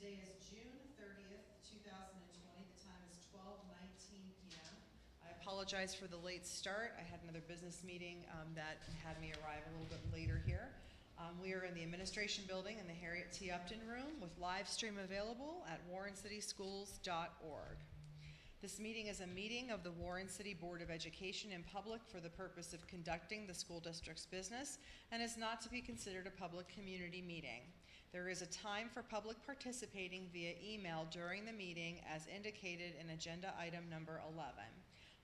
Today is June 30th, 2020. The time is 12:19 p.m. I apologize for the late start. I had another business meeting that had me arrive a little bit later here. We are in the administration building in the Harriet T. Upton room with live stream available at warrencityschools.org. This meeting is a meeting of the Warren City Board of Education in public for the purpose of conducting the school district's business and is not to be considered a public community meeting. There is a time for public participating via email during the meeting as indicated in agenda item number 11.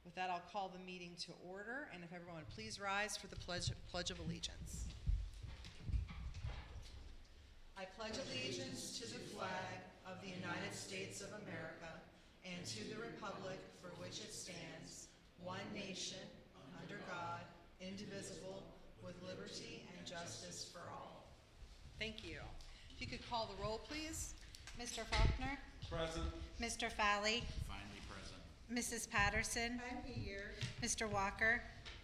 With that, I'll call the meeting to order, and if everyone would please rise for the Pledge of Allegiance. I pledge allegiance to the flag of the United States of America and to the republic for which it stands, one nation, under God, indivisible, with liberty and justice for all. Thank you. If you could call the roll, please. Mr. Faulkner? Present. Mr. Fowley? Finally present. Mrs. Patterson? I'm here. Mr. Walker?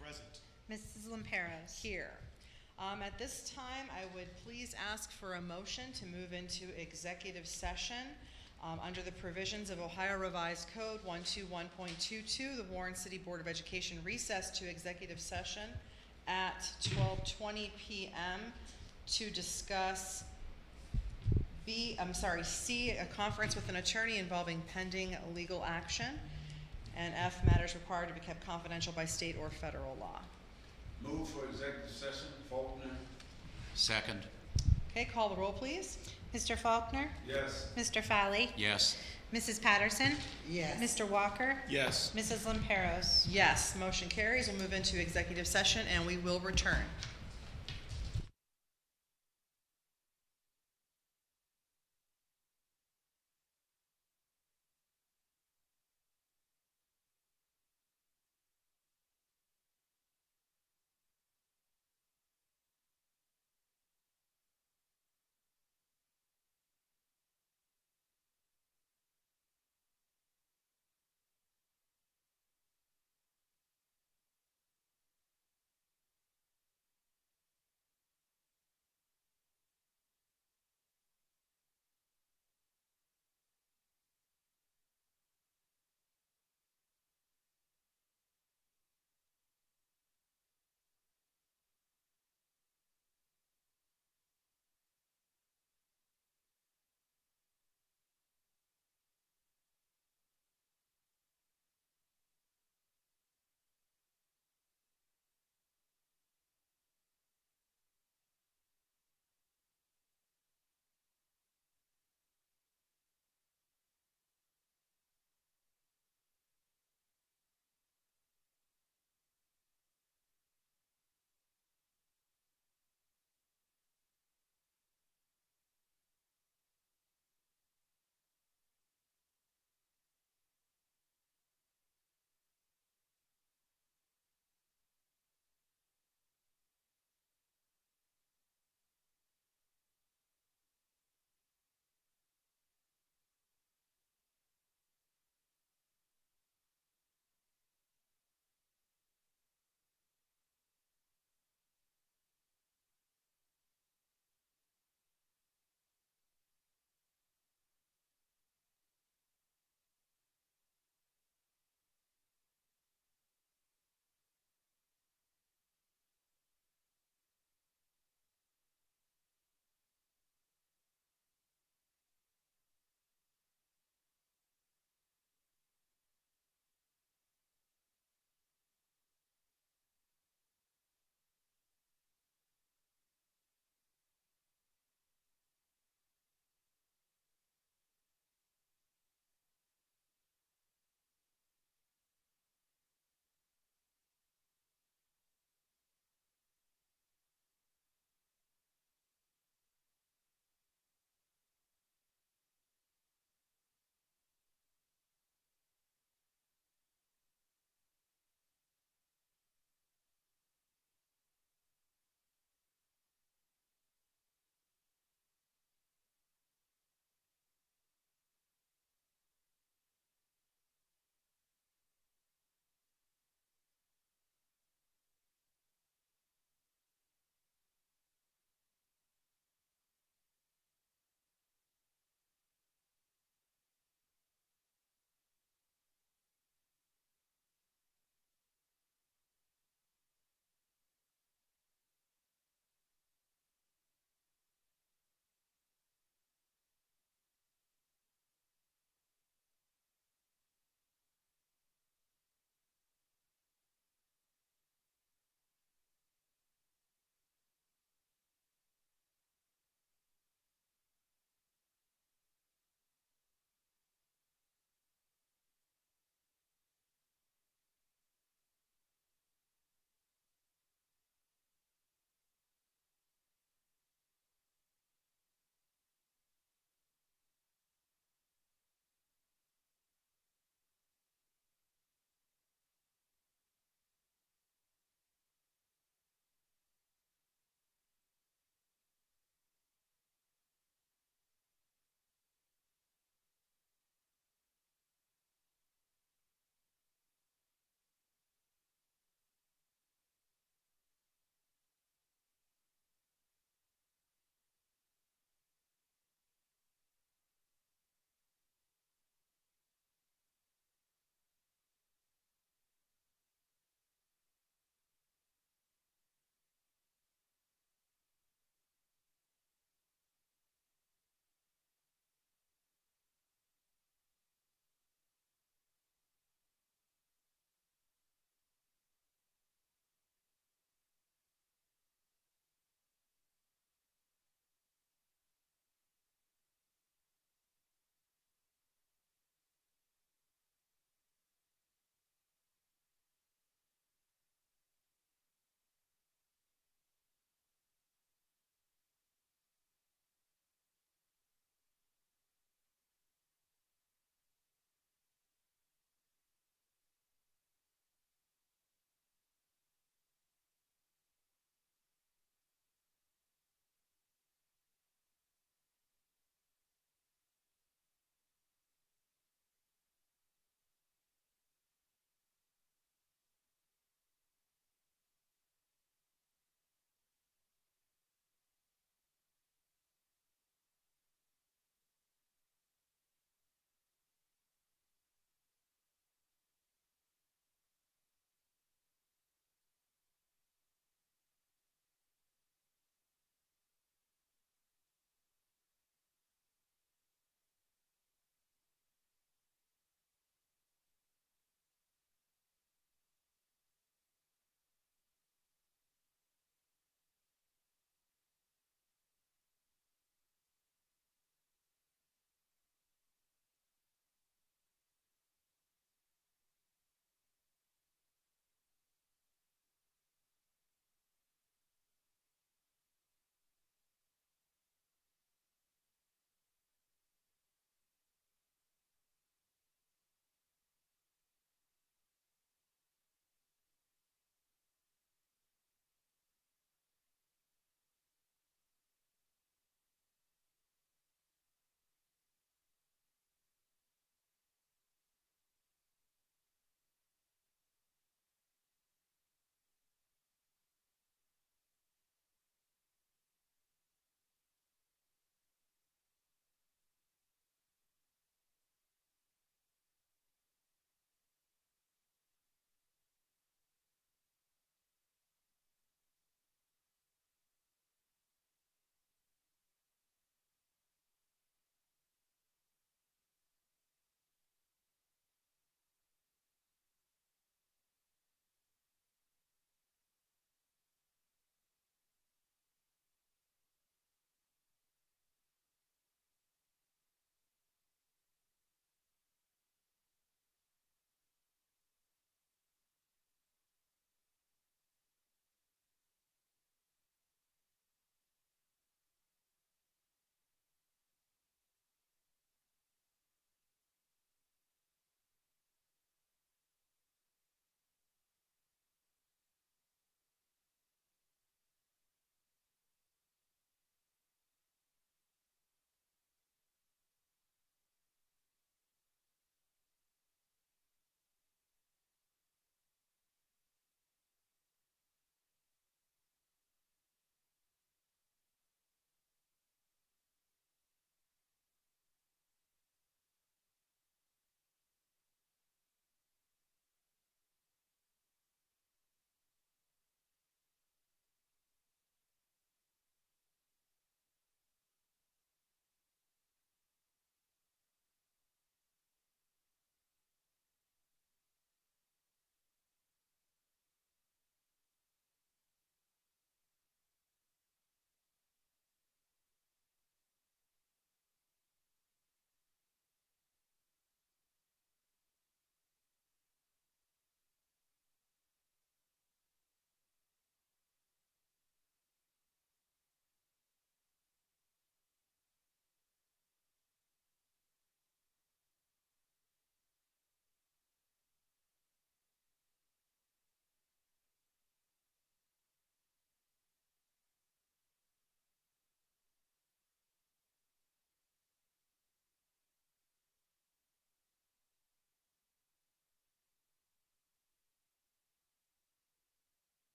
Present. Mrs. Lamperos? Here. At this time, I would please ask for a motion to move into executive session. Under the provisions of Ohio Revised Code 121.22, the Warren City Board of Education recessed to executive session at 12:20 p.m. to discuss C, a conference with an attorney involving pending legal action, and F, matters required to be kept confidential by state or federal law. Move for executive session. Faulkner. Second. Okay, call the roll, please. Mr. Faulkner? Yes. Mr. Fowley? Yes. Mrs. Patterson? Yes. Mr. Walker? Yes. Mrs. Lamperos? Yes, motion carries. We'll move into executive session and we will return.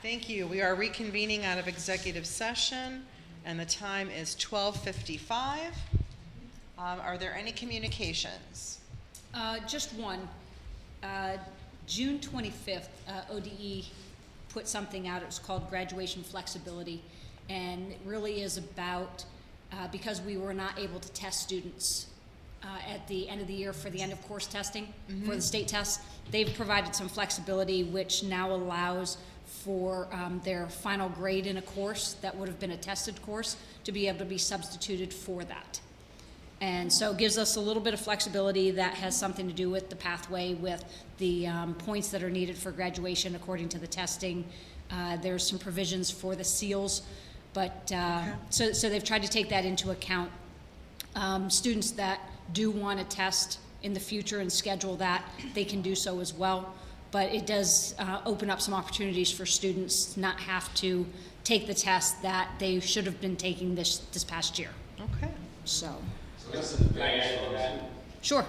Thank you. We are reconvening out of executive session, and the time is 12:55. Are there any communications? Just one. June 25th, ODE put something out. It was called Graduation Flexibility, and it really is about, because we were not able to test students at the end of the year for the end of course testing, for the state tests, they've provided some flexibility which now allows for their final grade in a course that would have been a tested course to be able to be substituted for that. And so it gives us a little bit of flexibility that has something to do with the pathway, with the points that are needed for graduation according to the testing. There's some provisions for the seals, but so they've tried to take that into account. Students that do want to test in the future and schedule that, they can do so as well. But it does open up some opportunities for students not have to take the test that they should have been taking this past year. Okay. So. Can I add to that? Sure.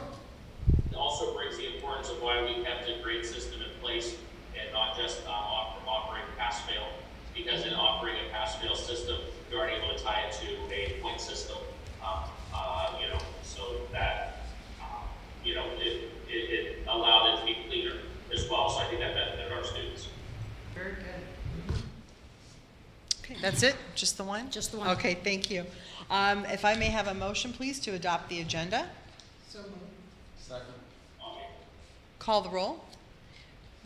It also brings the importance of why we kept a grade system in place and not just offering pass-fail. Because in offering a pass-fail system, you're already able to tie it to a point system, so that, it allowed it to be cleaner as well. So I think that benefited our students. Very good. Okay, that's it? Just the one? Just the one. Okay, thank you. If I may have a motion, please, to adopt the agenda. Second. Call the roll.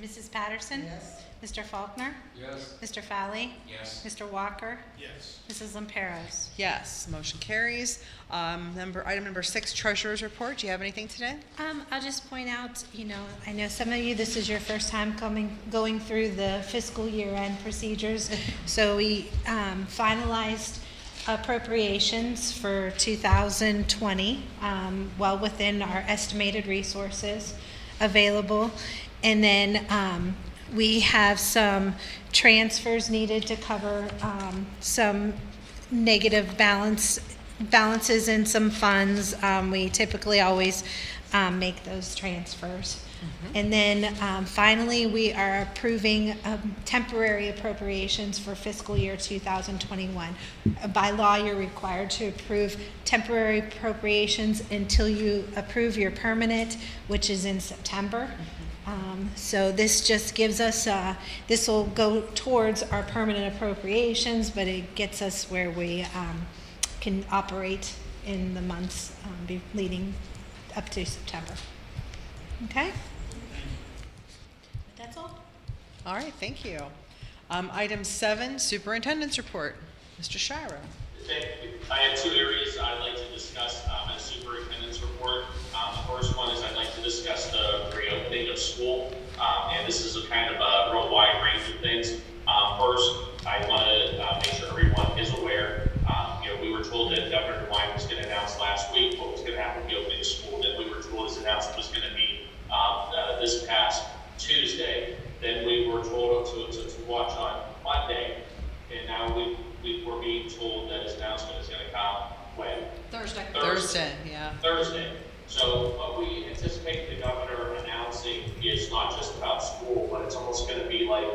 Mrs. Patterson? Yes. Mr. Faulkner? Yes. Mr. Fowley? Yes. Mr. Walker? Yes. Mrs. Lamperos? Yes, motion carries. Item number 6, Treasurer's Report. Do you have anything today? I'll just point out, I know some of you, this is your first time going through the fiscal year-end procedures. So we finalized appropriations for 2020, well within our estimated resources available. And then we have some transfers needed to cover some negative balances in some funds. We typically always make those transfers. And then finally, we are approving temporary appropriations for fiscal year 2021. By law, you're required to approve temporary appropriations until you approve your permanent, which is in September. So this just gives us, this will go towards our permanent appropriations, but it gets us where we can operate in the months leading up to September. Okay? That's all. All right, thank you. Item 7, Superintendent's Report. Mr. Shiro. Thank you. I have two areas I'd like to discuss in the superintendent's report. The first one is I'd like to discuss the reopening of school, and this is a kind of a real wide range of things. First, I want to make sure everyone is aware. We were told that Governor DeWine was going to announce last week what was going to happen with the opening of school. Then we were told his announcement was going to be this past Tuesday. Then we were told to watch on Monday, and now we're being told that his announcement is going to come when? Thursday, yeah. Thursday. So what we anticipate the governor announcing is not just about school, but it's almost going to be like,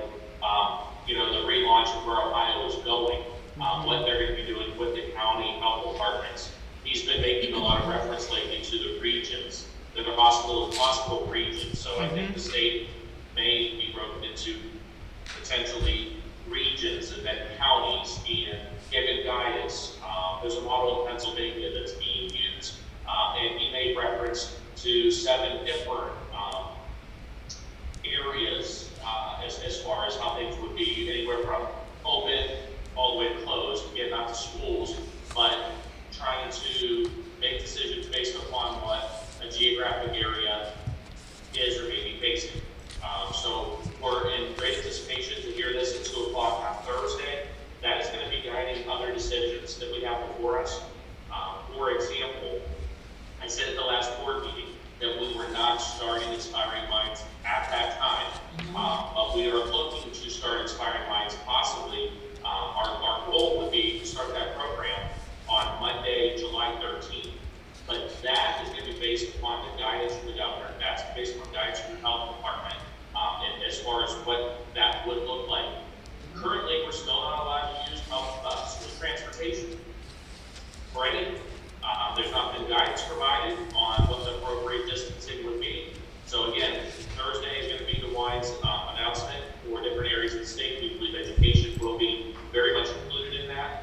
the relaunch of where Ohio is going, what they're going to be doing with the county health departments. He's been making a lot of reference lately to the regions, the hospital regions. So I think the state may be broken into potentially regions and then counties and given guidance. There's a model in Pennsylvania that's being used, and he made reference to 7 different areas as far as how things would be, anywhere from open all the way to closed. Again, not the schools, but trying to make decisions based upon what a geographic area is or may be facing. So we're in great anticipation to hear this at 2 o'clock on Thursday. That is going to be guiding other decisions that we have before us. For example, I said at the last board meeting that we were not starting Inspiring Minds at that time, but we are looking to start Inspiring Minds possibly. Our goal would be to start that program on Monday, July 13th. But that is going to be based upon the guidance from the governor. That's based on guidance from the health department. And as far as what that would look like, Currently, we're still not allowed to use school transportation for any. There's not been guidance provided on what the appropriate distancing would be. So again, Thursday is going to be the WINE's announcement for different areas of the state. We believe education will be very much included in that.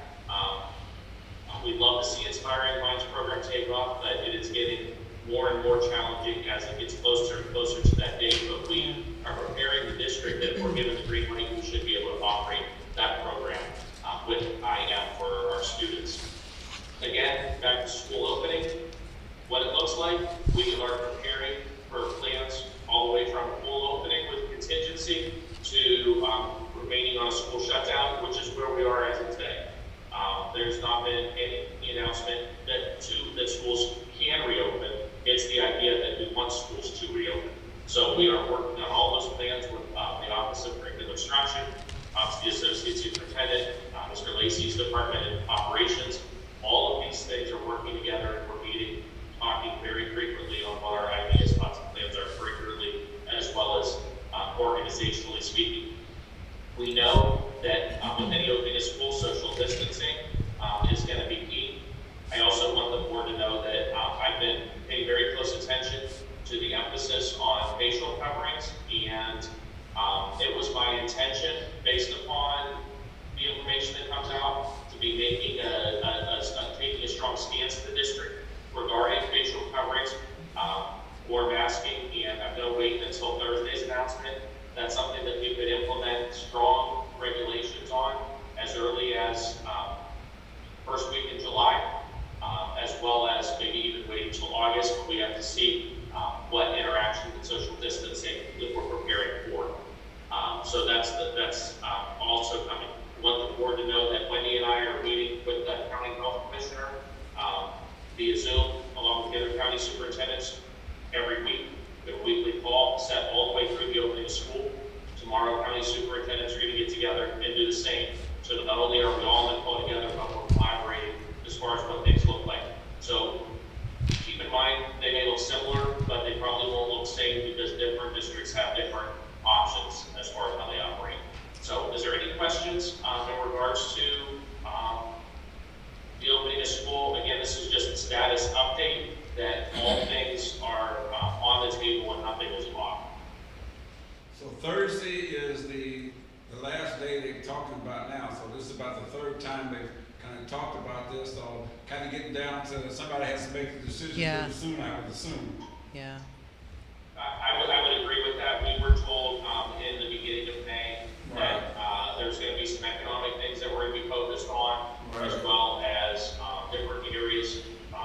We'd love to see Inspiring Minds program take off, but it is getting more and more challenging as it gets closer and closer to that date. But we are preparing the district that we're given the green light, we should be able to operate that program with IM for our students. Again, back to school opening, what it looks like, we are preparing for plans all the way from full opening with contingency to remaining on a school shutdown, which is where we are as of today. There's not been any announcement that schools can reopen. It's the idea that we want schools to reopen. So we are working on all those plans with the Office of Curriculum Instruction, the Associate Superintendent, Mr. Lacey's Department of Operations. All of these things are working together, and we're meeting, talking very frequently on what our ideas, thoughts, and plans are curricularly, as well as organizationally speaking. We know that with any opening of school, social distancing is going to be key. I also want the board to know that I've been paying very close attention to the emphasis on facial coverings, and it was my intention, based upon the information that comes out, to be making taking a strong stance in the district regarding facial coverings or masking, and I'm going to wait until Thursday's announcement. That's something that we could implement strong regulations on as early as first week in July, as well as maybe even waiting until August, but we have to see what interaction and social distancing that we're preparing for. So that's also coming. I want the board to know that Wendy and I are meeting with the county health commissioner via Zoom, along with the other county superintendents every week. We have a weekly call set all the way through the opening of school. Tomorrow, county superintendents are going to get together and do the same. So that not only are we all in the call together, but we're collaborating as far as what things look like. So keep in mind, they may look similar, but they probably won't look the same because different districts have different options as far as how they operate. So is there any questions in regards to the opening of school? Again, this is just a status update that all things are on the table and nothing is off. So Thursday is the last day they're talking about now, so this is about the third time they've kind of talked about this, so kind of getting down to somebody has to make the decision pretty soon, I would assume. Yeah. I would agree with that. We were told in the beginning of May that there's going to be some economic things that we're going to be focused on, as well as different areas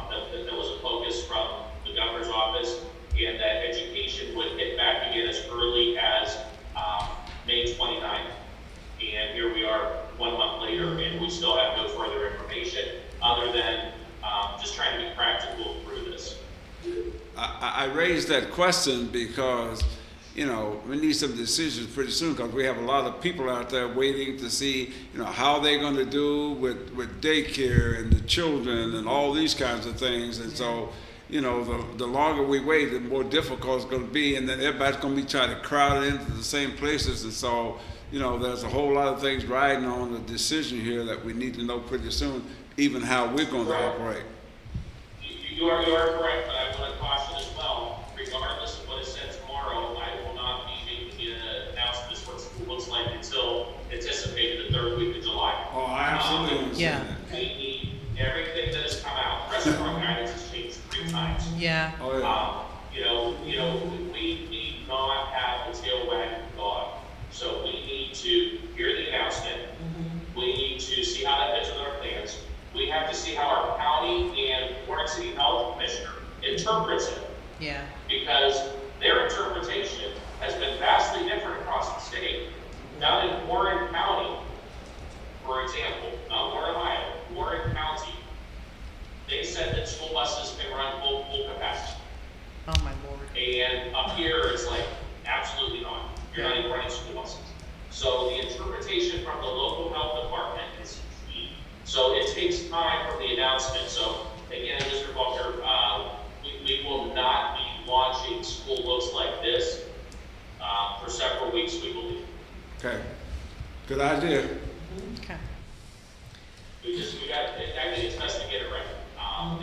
that was a focus from the governor's office, and that education would hit back again as early as May 29th. And here we are 1 month later, and we still have no further information other than just trying to be practical through this. I raised that question because, we need some decisions pretty soon because we have a lot of people out there waiting to see, how they're going to do with daycare and the children and all these kinds of things. And so, the longer we wait, the more difficult it's going to be. And then everybody's going to be trying to crowd into the same places. And so, there's a whole lot of things riding on the decision here that we need to know pretty soon, even how we're going to operate. You are correct, but I want to caution as well, regardless of what is said tomorrow, I will not be making the announcements what school looks like until anticipated the 3rd week of July. Oh, I absolutely understand that. We need everything that has come out. Restaurant guidance has changed 3 times. Yeah. Oh, yeah. We need not have a tail wagging the dog. So we need to hear the announcement. We need to see how that fits with our plans. We have to see how our county and Warren City Health Commissioner interprets it. Yeah. Because their interpretation has been vastly different across the state. Down in Warren County, for example, not Warren, Ohio, Warren County, they said that school buses can run full capacity. Oh my Lord. And up here, it's like, absolutely not. You're not even running school buses. So the interpretation from the local health department is key. So it takes time from the announcement. So again, Mr. Walker, we will not be launching school looks like this for several weeks, we believe. Okay. Good idea. Okay. I think it's best to get it right, and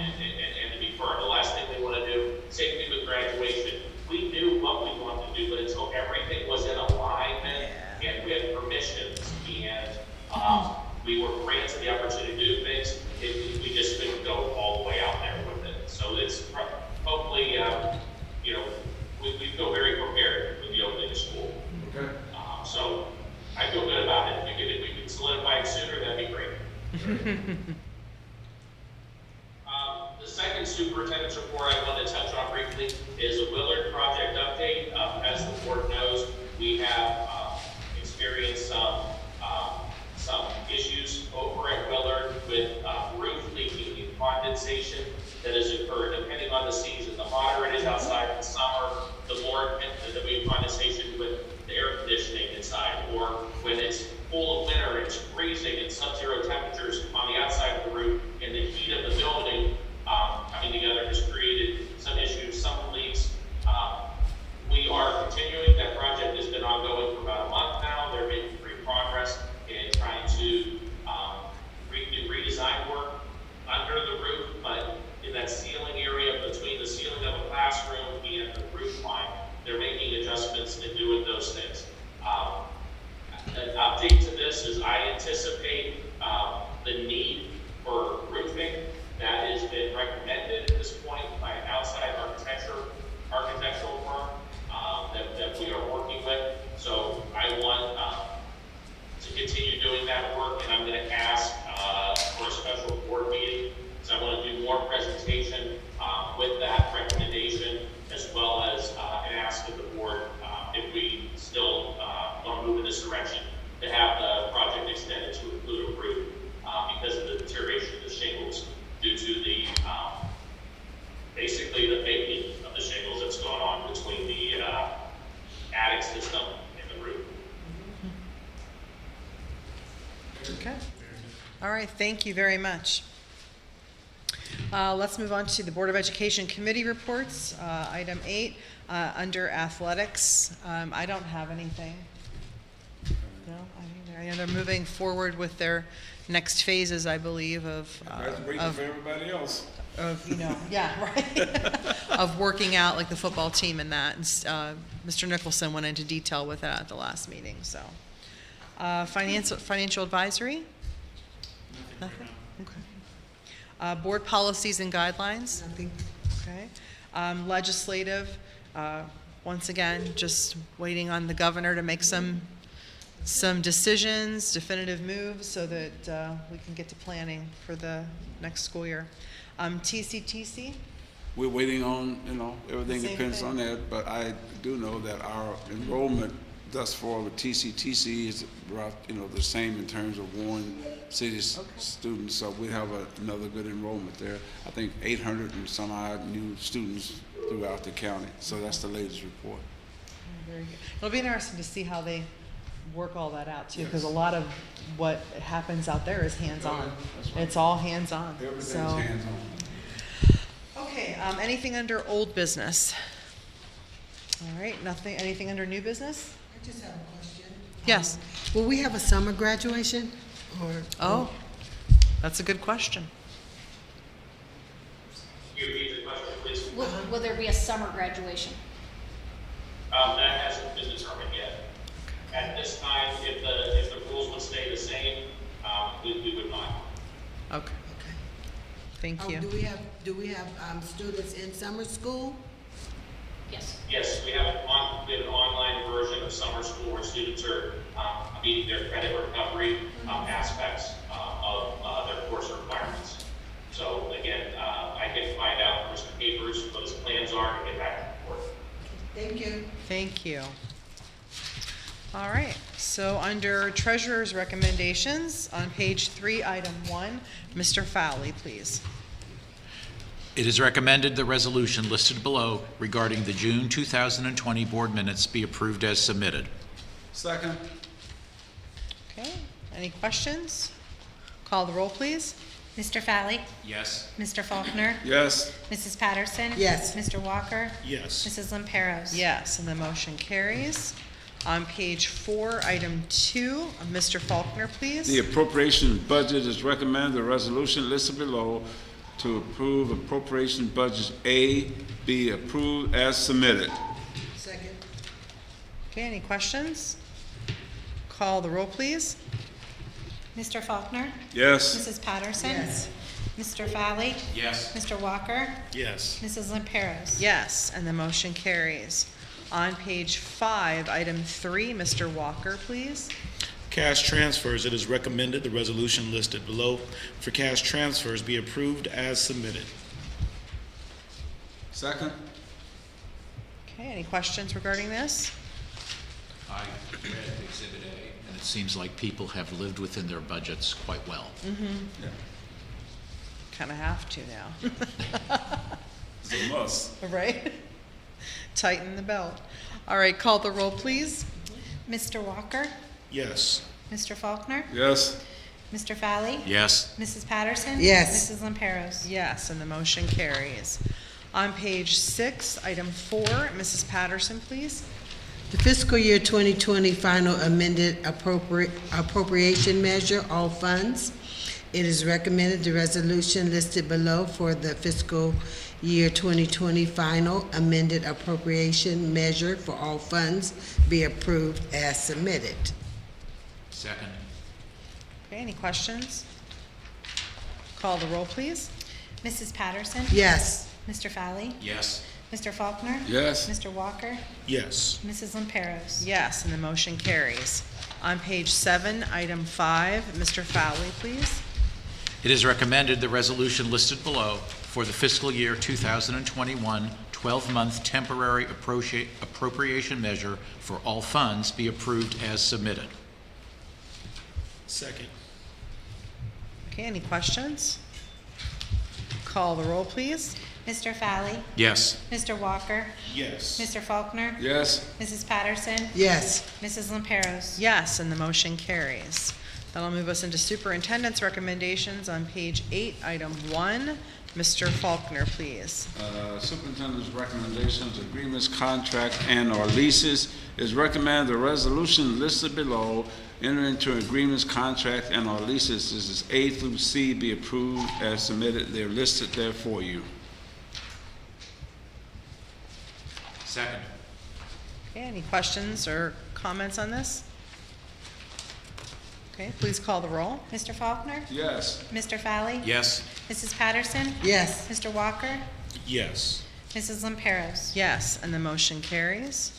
to be firm. The last thing we want to do, same thing with graduation. We knew what we wanted to do, but until everything was in alignment and we had permissions and we were granted the opportunity to do things, we just couldn't go all the way out there with it. So it's hopefully, we feel very prepared with the opening of school. Okay. So I feel good about it. If we could solidify it sooner, that'd be great. The second superintendent's report I want to touch on briefly is a Willard project update. As the board knows, we have experienced some issues over at Willard with roof leaking and condensation that has occurred depending on the season. The hotter it is outside in the summer, the more that we have condensation with the air conditioning inside, or when it's full of winter, it's freezing and sub-zero temperatures on the outside of the roof, and the heat of the building coming together has created some issues, some leaks. We are continuing. That project has been ongoing for about a month now. They're making great progress in trying to do redesign work under the roof, but in that ceiling area between the ceiling of a classroom and the roof line, they're making adjustments and doing those things. An update to this is I anticipate the need for roofing that has been recommended at this point by an outside architectural firm that we are working with. So I want to continue doing that work, and I'm going to ask for a special board meeting. So I want to do more presentation with that recommendation, as well as an ask of the board if we still want to move in this direction, to have the project extended to include a roof because of the deterioration of the shingles due to the basically the baking of the shingles that's going on between the attic system and the roof. Okay. All right, thank you very much. Let's move on to the Board of Education committee reports. Item 8, under athletics. I don't have anything. No, I know they're moving forward with their next phases, I believe, of Waiting for everybody else. yeah, right. Of working out like the football team and that. And, Mr. Nicholson went into detail with that at the last meeting. So, financial advisory. Nothing. Okay. Board policies and guidelines. Nothing. Okay. Legislative. Once again, just waiting on the governor to make some decisions, definitive moves, so that we can get to planning for the next school year. TCTC. We're waiting on, everything Same depends thing. on that, but I do know that our enrollment thus far with TCTC is about, the same in terms of Warren City students, so we have another good enrollment there. I think 800 and some odd new students throughout the county, so that's the latest report. Very good. It'll be interesting to see how they work all that out too, Yes. because a lot of what happens out there is hands-on. That's right. It's all hands-on. Everything's So, hands-on. okay, anything under old business? All right, nothing, anything under new business? I just have a question. Yes. Will we have a summer graduation or? Oh, that's a good question. Can you repeat the question, please? Will there be a summer graduation? That hasn't been determined yet. At this time, if the rules would stay the same, we would not. Okay, Okay. thank you. Do we have students in summer school? Yes. Yes, we have an online version of summer school where students are meeting their credit recovery aspects of their course requirements. So again, I can find out from Mr. Capers what his plans are and get back to the board. Thank you. Thank you. All right, so under treasurer's recommendations, on page 3, item 1, Mr. Fowley, please. It is recommended the resolution listed below regarding the June 2020 board minutes be approved as submitted. Second. Okay, any questions? Call the roll, please. Mr. Fowley? Yes. Mr. Faulkner? Yes. Mrs. Patterson? Yes. Mr. Walker? Yes. Mrs. Lamperos? Yes, and the motion carries. On page 4, item 2, Mr. Faulkner, please. The appropriation budget is recommended, the resolution listed below to approve appropriation budget A be approved as submitted. Second. Okay, any questions? Call the roll, please. Mr. Faulkner, Yes. Mrs. Patterson. Yes. Mr. Fowley, Yes. Mr. Walker, Yes. Mrs. Lamperos. Yes, and the motion carries. On page 5, item 3, Mr. Walker, please. Cash transfers, it is recommended the resolution listed below for cash transfers be approved as submitted. Second? Okay, any questions regarding this? I read Exhibit A, and it seems like people have lived within their budgets quite well. Yeah. Kind of have to now. It's a must. Right? Tighten the belt. All right, call the roll, please. Mr. Walker, Yes. Mr. Faulkner, Yes. Mr. Fowley, Yes. Mrs. Patterson. Yes. Mrs. Lamperos. Yes, and the motion carries. On page 6, item 4, Mrs. Patterson, please. The fiscal year 2020 final amended appropriation measure, all funds. It is recommended the resolution listed below for the fiscal year 2020 final amended appropriation measure for all funds be approved as submitted. Second. Okay, any questions? Call the roll, please. Mrs. Patterson. Yes. Mr. Fowley, Yes. Mr. Faulkner. Yes. Mr. Walker, Yes. Mrs. Lamperos. Yes, and the motion carries. On page 7, item 5, Mr. Fowley, please. It is recommended the resolution listed below for the fiscal year 2021 12-month temporary appropriation measure for all funds be approved as submitted. Second. Okay, any questions? Call the roll, please. Mr. Fowley, Yes. Mr. Walker, Yes. Mr. Faulkner, Yes. Mrs. Patterson, Yes. Mrs. Lamperos. Yes, and the motion carries. That'll move us into superintendent's recommendations on page 8, item 1. Mr. Faulkner, please. Superintendent's recommendations, agreements, contract, and/or leases is recommended the resolution listed below enter into agreements, contract, and/or leases. This is A through C be approved as submitted. They're listed there for you. Second. Okay, any questions or comments on this? Okay, please call the roll. Mr. Faulkner, Yes. Mr. Fowley, Yes. Mrs. Patterson, Yes. Mr. Walker, Yes. Mrs. Lamperos. Yes, and the motion carries.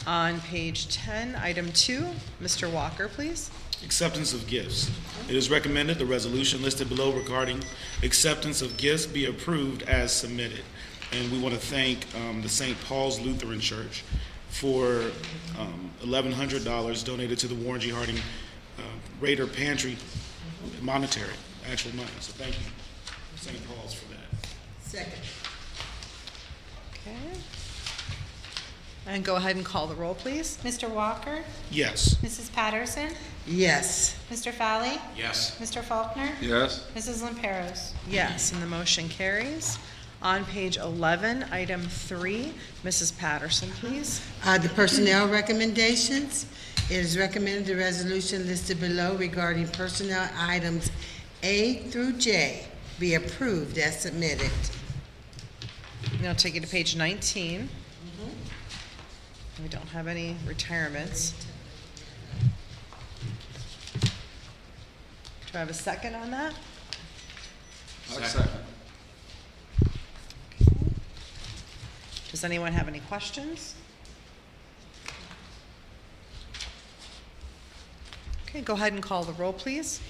On page 10, item 2, Mr. Walker, please. Acceptance of gifts. It is recommended the resolution listed below regarding acceptance of gifts be approved as submitted. And we want to thank the St. Paul's Lutheran Church for $1,100 donated to the Warren G. Harding Raider Pantry, monetary, actual money. So thank you, St. Paul's, for that. Second. Okay. And go ahead and call the roll, please. Mr. Walker, Yes. Mrs. Patterson, Yes. Mr. Fowley, Yes. Mr. Faulkner, Yes. Mrs. Lamperos. Yes, and the motion carries. On page 11, item 3, Mrs. Patterson, please. The personnel recommendations. It is recommended the resolution listed below regarding personnel items A through J be approved as submitted. And I'll take you to page 19. We don't have any retirements. Do I have a second on that? Second. Does anyone have any questions? Okay, go ahead and call the roll, please.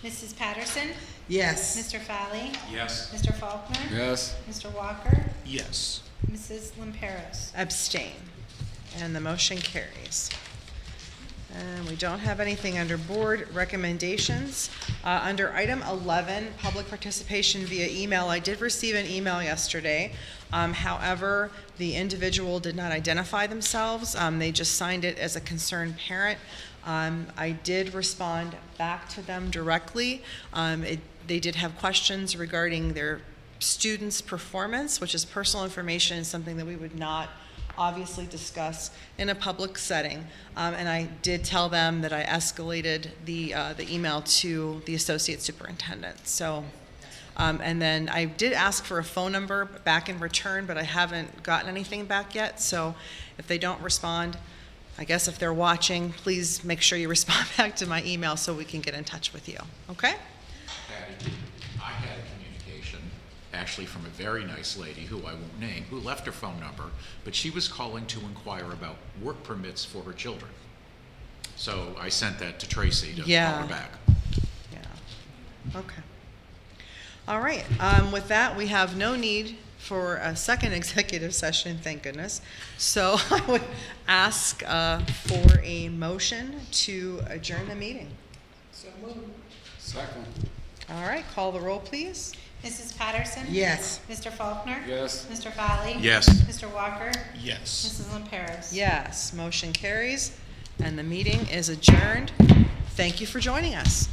Mrs. Patterson, Yes. Mr. Fowley, Yes. Mr. Faulkner, Yes. Mr. Walker, Yes. Mrs. Lamperos. Abstain. And the motion carries. And we don't have anything under board recommendations. Under item 11, public participation via email, I did receive an email yesterday. However, the individual did not identify themselves. They just signed it as a concerned parent. I did respond back to them directly. They did have questions regarding their students' performance, which is personal information and something that we would not obviously discuss in a public setting. And I did tell them that I escalated the email to the associate superintendent. So, and then I did ask for a phone number back in return, but I haven't gotten anything back yet. So if they don't respond, I guess if they're watching, please make sure you respond back to my email so we can get in touch with you. Okay? I had a communication, actually from a very nice lady who I won't name, who left her phone number, but she was calling to inquire about work permits for her children. So I sent that to Tracy to call Yeah. her back. Yeah. Okay. All right. With that, we have no need for a second executive session, thank goodness. So I would ask for a motion to adjourn the meeting. Second. All right, call the roll, please. Mrs. Patterson? Yes. Mr. Faulkner? Yes. Mr. Valley? Yes. Mr. Walker? Yes. Mrs. Lamperos? Yes, motion carries, and the meeting is adjourned. Thank you for joining us.